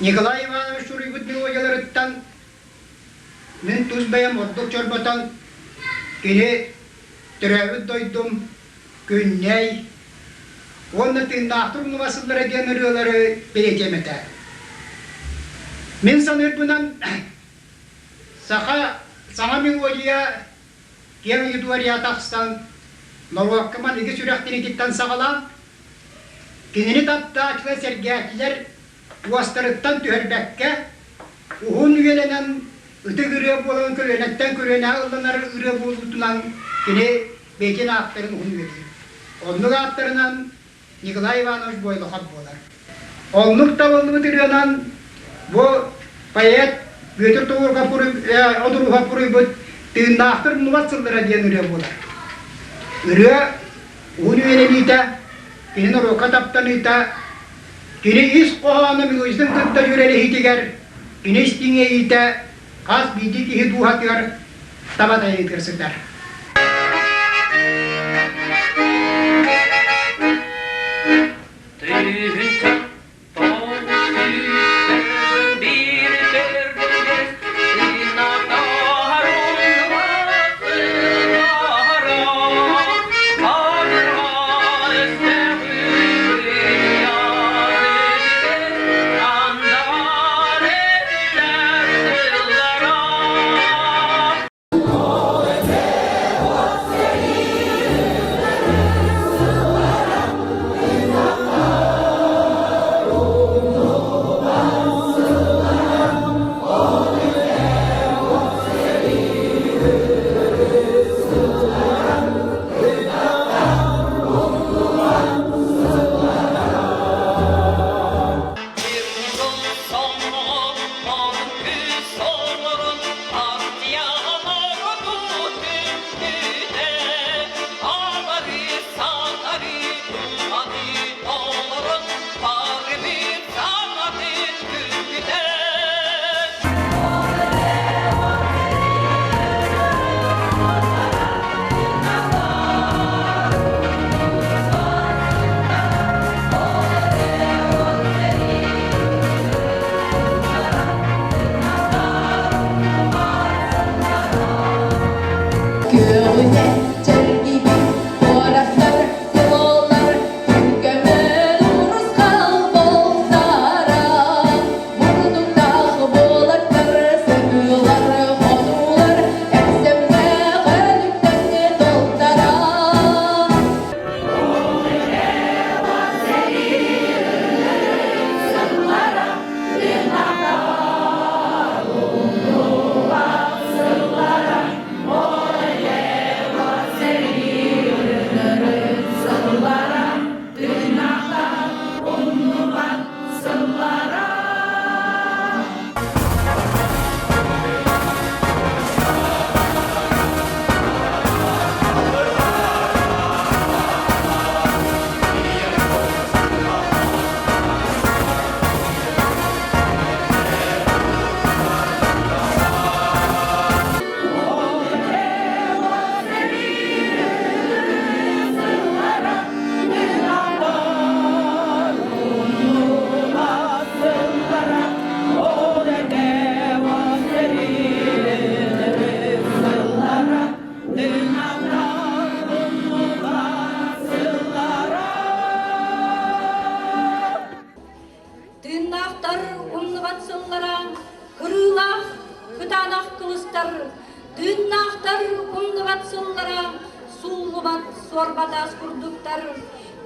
Николай Иванович Шурибутный ояларыттан мен туз баям ордук чорбатан кире төрәбіт дойдум күннәй онны тыңдақтыр нұвасылары демірілері берекеметі. Мен саныр бұнан саңа мен ойия кен едуария тақстан Новаккаман игі сүрәқтен еттен сағалан кенені тапты ачылы сәргәтілер уастырыттан түрбәкке ұғын үйеленен үті күре болын көренеттен көрене ұлданар үре болутынан кене бекен ақтарын ұғын үйелейін. Онлық ақтарынан Николай Иванович бойлы қап болар. Онлық табылығы түренен бұл поэт Götür doğurga oduruğa puruyut tığındağıtır nuvatsıldıra diyen üre bolar. Üre onu vereniyte, kinin roka taptanıyta, kini is kohanı mügüzden tıkta yüreli hitiger, kini istinge ite, kas biti ki hitu hatıyor, tabata yetirsikler. Dünnahtар умныватсыллара, суллубат сорбатас курдуктар,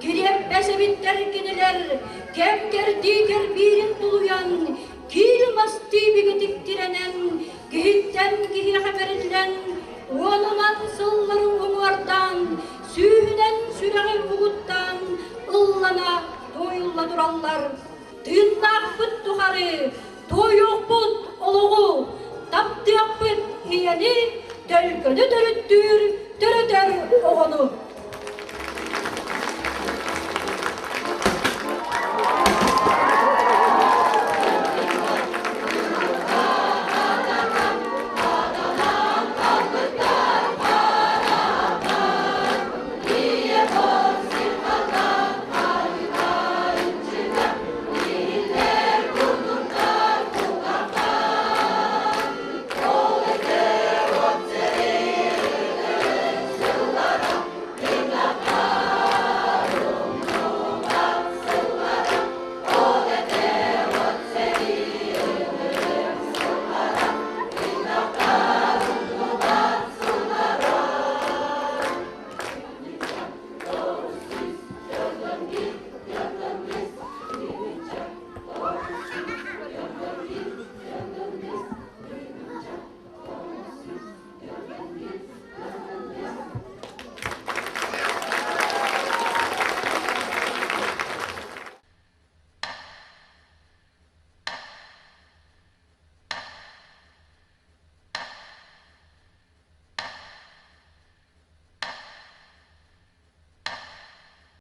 киреп бәсебиттер кенелер, кемкер-дикер бирин тулуян, кирмасти бигетиктиренен, кихиттен кихи хаберилен, оныман сыллар оңуардан, сүйінен сүреген бугуттан, ыллана тойылла дураллар. Дünнақ бұт тухары, тойоқ бұт олуғу, таптыяқ бұт ияни, тәлкөді түріттір, түрітер оғыны.